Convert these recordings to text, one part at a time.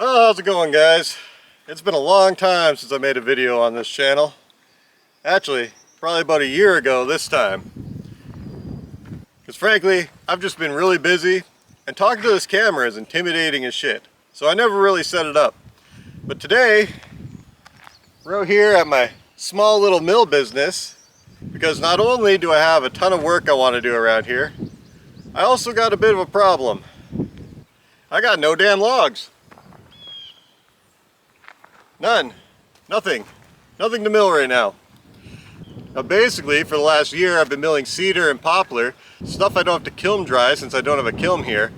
Oh, how's it going, guys? It's been a long time since I made a video on this channel. Actually, probably about a year ago this time. Because frankly, I've just been really busy, and talking to this camera is intimidating as shit. So I never really set it up. But today, we're out here at my small little mill business, because not only do I have a ton of work I want to do around here, I also got a bit of a problem. I got no damn logs. None. Nothing. Nothing to mill right now. Now basically, for the last year I've been milling cedar and poplar, stuff I don't have to kiln dry since I don't have a kiln here.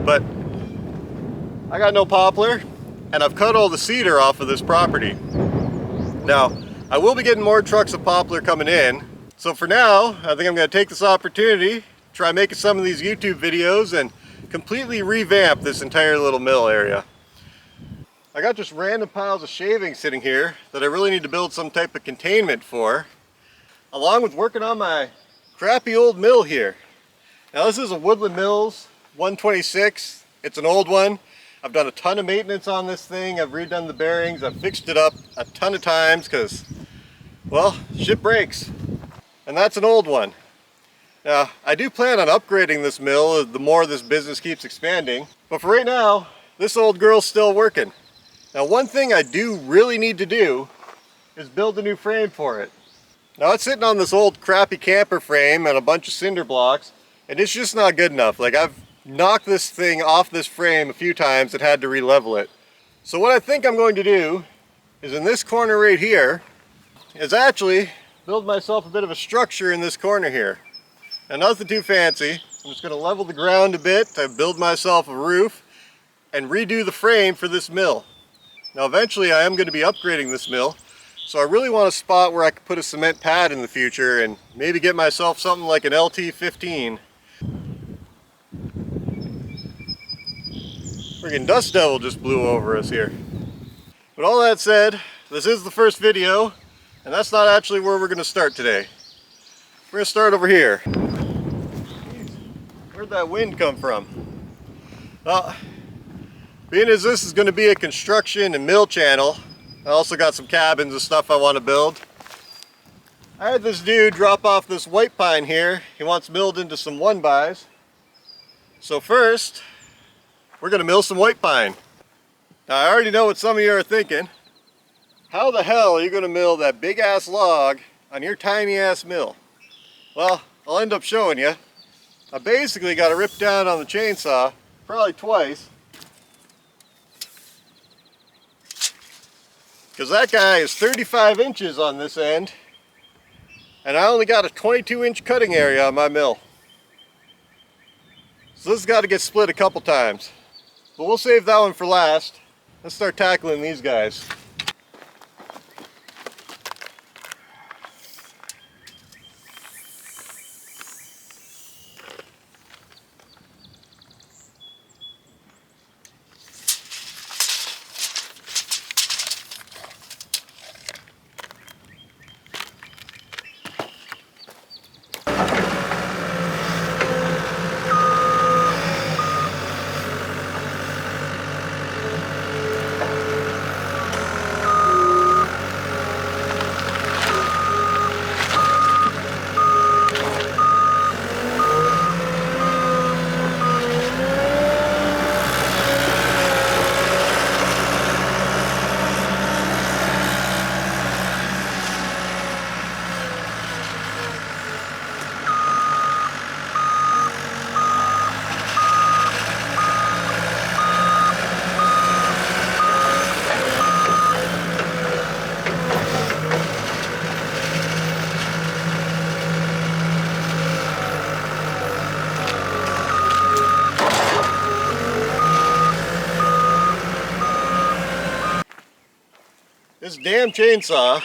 But I got no poplar, and I've cut all the cedar off of this property. Now, I will be getting more trucks of poplar coming in, so for now, I think I'm going to take this opportunity, try making some of these YouTube videos, and completely revamp this entire little mill area. I got just random piles of shavings sitting here that I really need to build some type of containment for, along with working on my crappy old mill here. Now this is a Woodland Mills 126. It's an old one. I've done a ton of maintenance on this thing. I've redone the bearings. I've fixed it up a ton of times because, well, shit breaks. And that's an old one. Now, I do plan on upgrading this mill the more this business keeps expanding. But for right now, this old girl's still working. Now, one thing I do really need to do is build a new frame for it. Now, it's sitting on this old crappy camper frame and a bunch of cinder blocks, and it's just not good enough. Like, I've knocked this thing off this frame a few times and had to re-level it. So what I think I'm going to do is in this corner right here is actually build myself a bit of a structure in this corner here. Now, nothing too fancy. I'm just going to level the ground a bit to build myself a roof and redo the frame for this mill. Now eventually I am going to be upgrading this mill, so I really want a spot where I can put a cement pad in the future and maybe get myself something like an LT15. Friggin' dust devil just blew over us here. But all that said, this is the first video, and that's not actually where we're going to start today. We're going to start over here. Jeez, where'd that wind come from? Well, being as this is going to be a construction and mill channel, I also got some cabins and stuff I want to build. I had this dude drop off this white pine here. He wants milled into some 1x. So first, we're going to mill some white pine. Now I already know what some of you are thinking. How the hell are you going to mill that big ass log on your tiny ass mill? Well, I'll end up showing you. I basically got to rip down on the chainsaw, probably twice. Because that guy is 35 inches on this end, and I only got a 22-inch cutting area on my mill. So this has got to get split a couple times. But we'll save that one for last. Let's start tackling these guys. This damn chainsaw,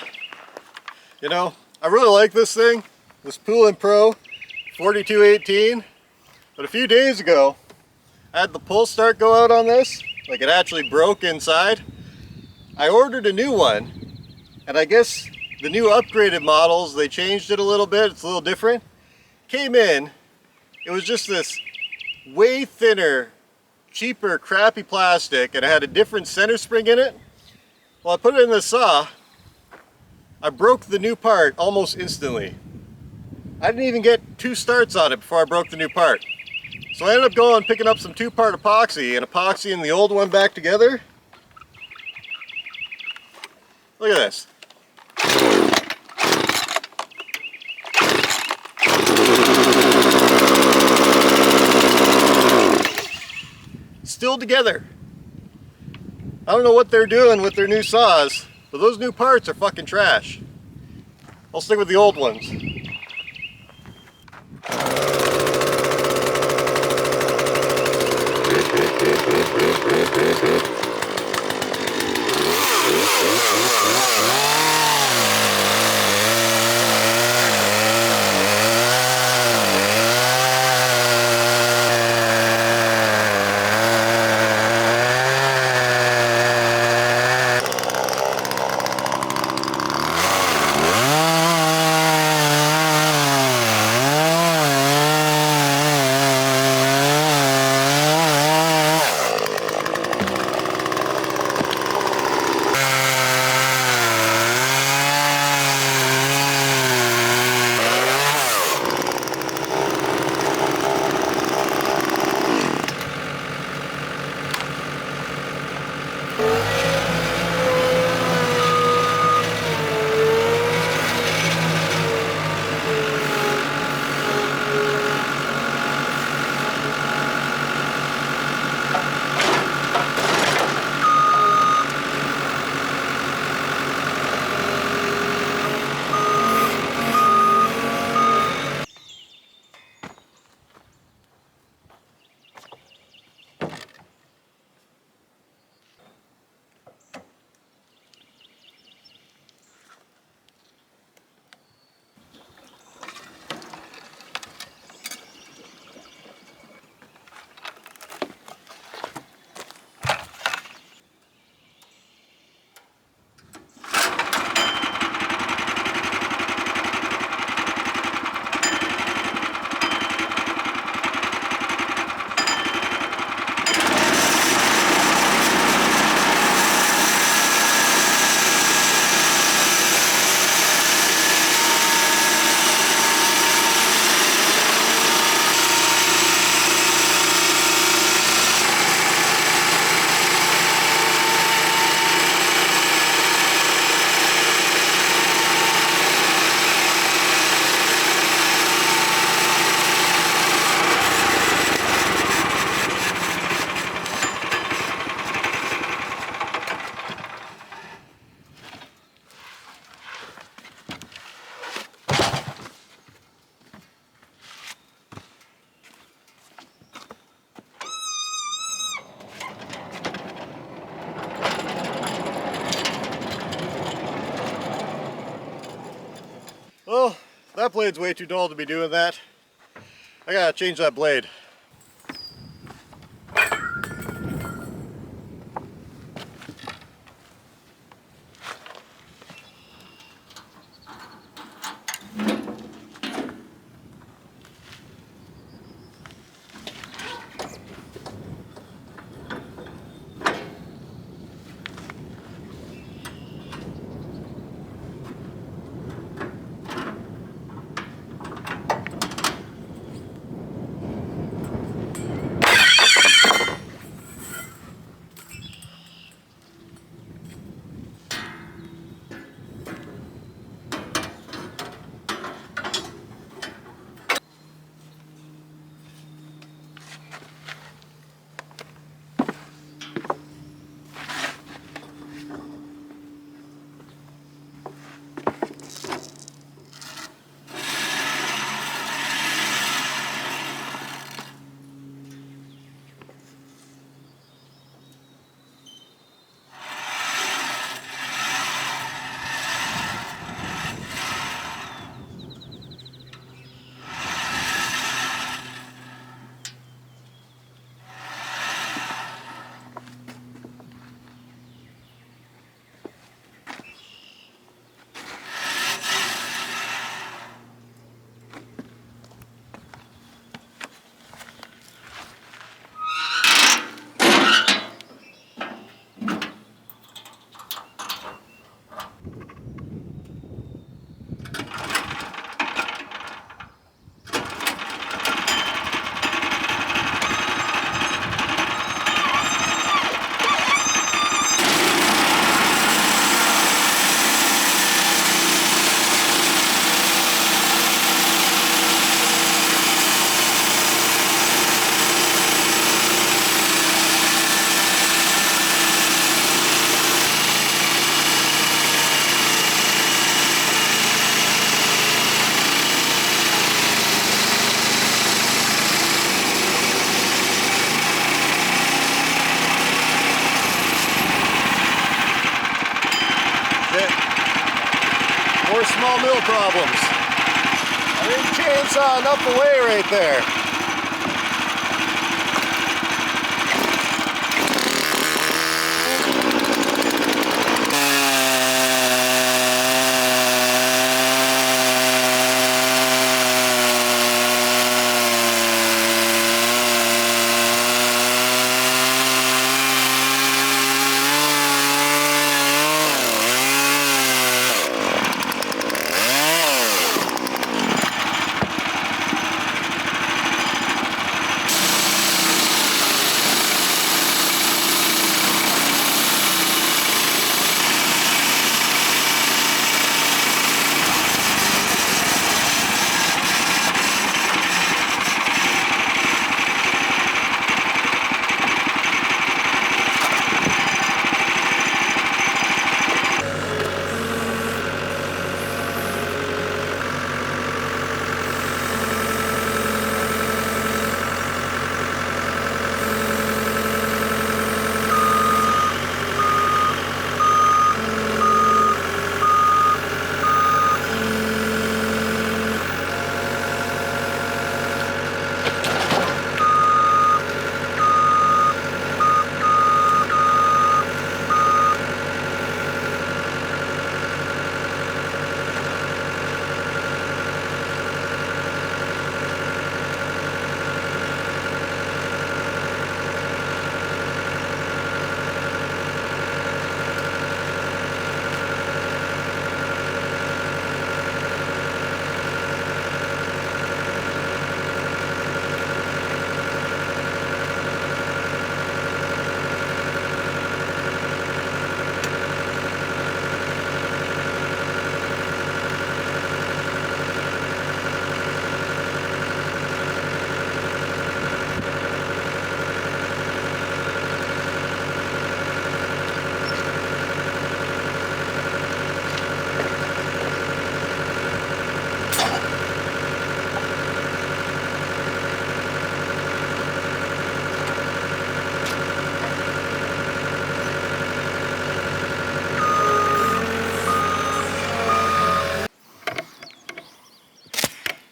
you know, I really like this thing, this Poolin Pro 4218, but a few days ago I had the pull start go out on this, like it actually broke inside. I ordered a new one, and I guess the new upgraded models, they changed it a little bit, it's a little different. Came in, it was just this way thinner cheaper, crappy plastic, and it had a different center spring in it. Well, I put it in the saw. I broke the new part almost instantly. I didn't even get 2 starts on it before I broke the new part. So I ended up going and picking up some 2-part epoxy and epoxying the old one back together. Look at this. Still together. I don't know what they're doing with their new saws, but those new parts are fucking trash. I'll stick with the old ones. Well, that blade's way too dull to be doing that. I gotta change that blade. Sawmill problems. I didn't chainsaw enough away right there.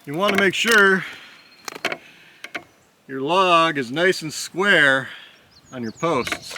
You want to make sure your log is nice and square on your posts.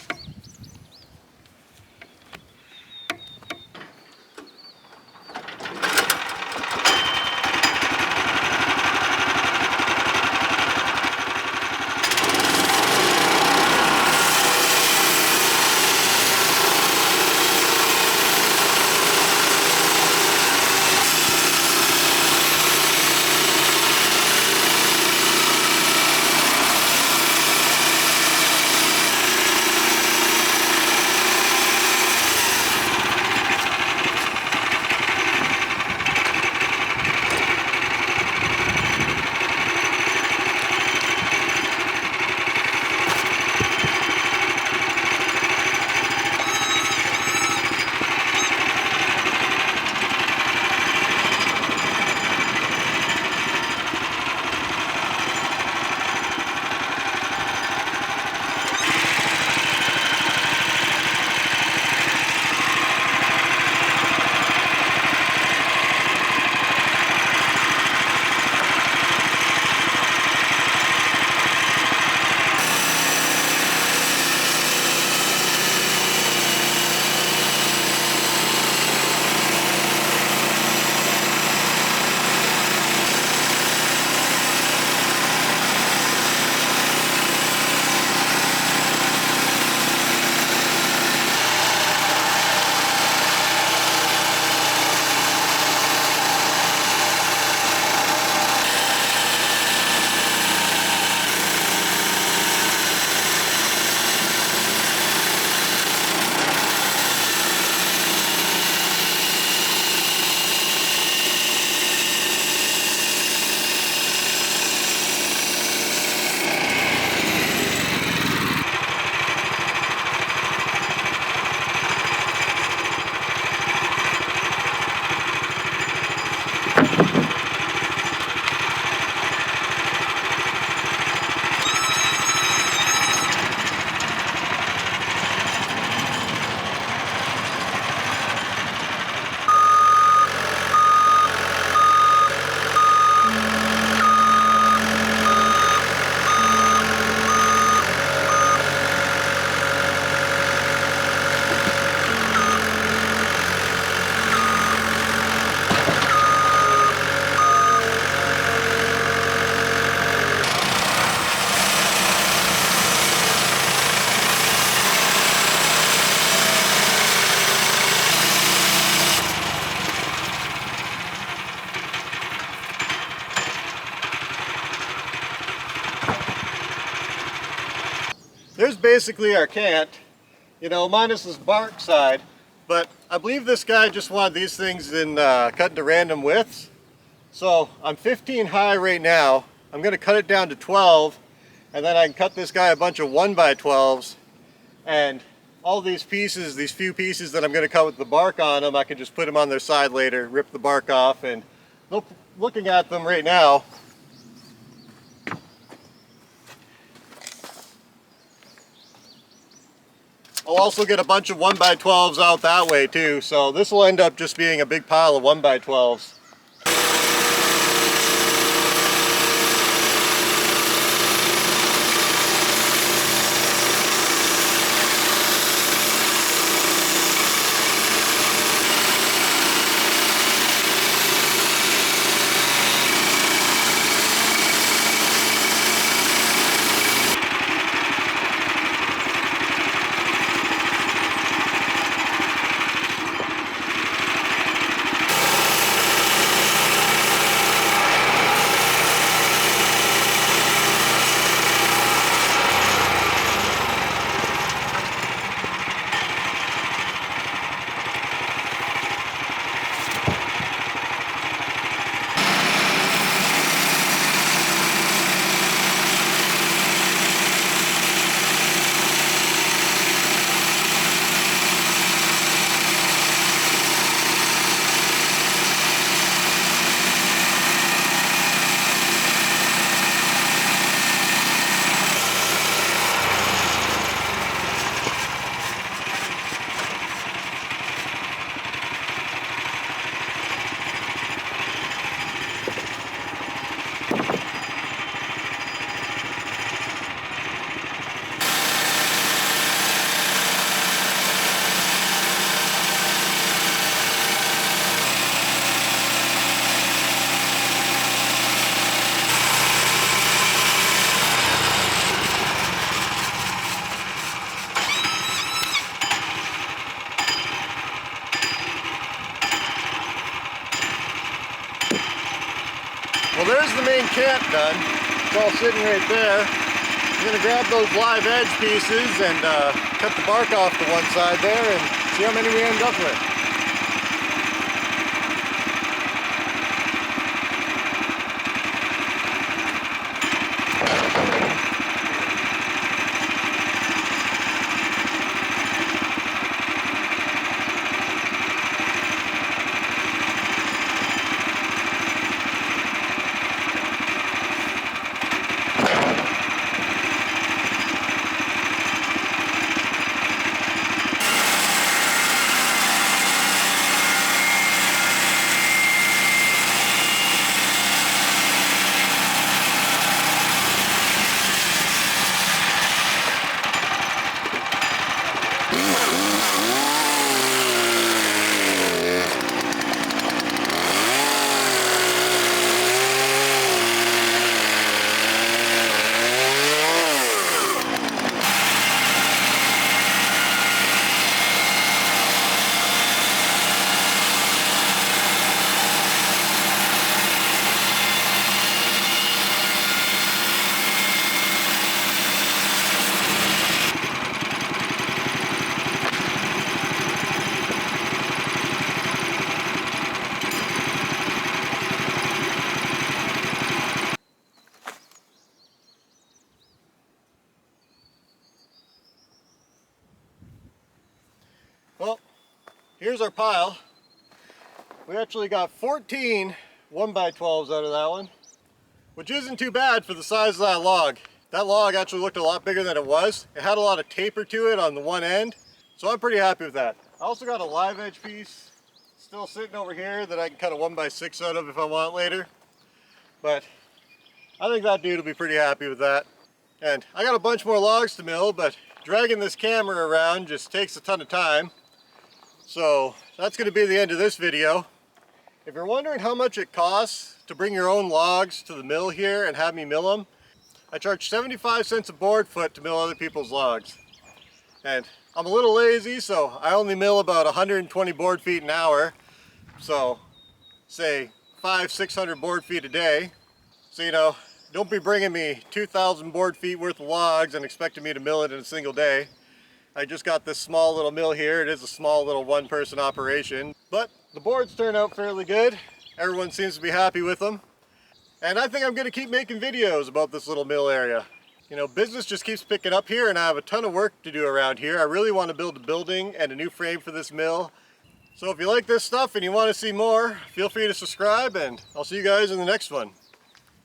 basically our cant, you know, minus this bark side. But I believe this guy just wanted these things in cut into random widths. So I'm 15 high right now. I'm going to cut it down to 12, and then I can cut this guy a bunch of 1x12s, and all these pieces, these few pieces that I'm going to cut with the bark on them, I can just put them on their side later, rip the bark off. And looking at them right now, I'll also get a bunch of 1x12s out that way too, so this will end up just being a big pile of 1x12s. Well, there's the main cant done. It's all sitting right there. I'm going to grab those live edge pieces and cut the bark off to one side there and see how many we end up with. Well, here's our pile. We actually got 14 1x12s out of that one, which isn't too bad for the size of that log. That log actually looked a lot bigger than it was. It had a lot of taper to it on the one end, so I'm pretty happy with that. I also got a live edge piece still sitting over here that I can cut a 1x6 out of if I want later. But I think that dude will be pretty happy with that. And I got a bunch more logs to mill, but dragging this camera around just takes a ton of time. So that's going to be the end of this video. If you're wondering how much it costs to bring your own logs to the mill here and have me mill them, I charge 75 cents a board foot to mill other people's logs. And I'm a little lazy, so I only mill about 120 board feet an hour. So say 500-600 board feet a day. So, you know, don't be bringing me 2,000 board feet worth of logs and expecting me to mill it in a single day. I just got this small little mill here. It is a small little one-person operation, but the boards turn out fairly good. Everyone seems to be happy with them. And I think I'm going to keep making videos about this little mill area. You know, business just keeps picking up here and I have a ton of work to do around here. I really want to build a building and a new frame for this mill. So if you like this stuff and you want to see more, feel free to subscribe, and I'll see you guys in the next one.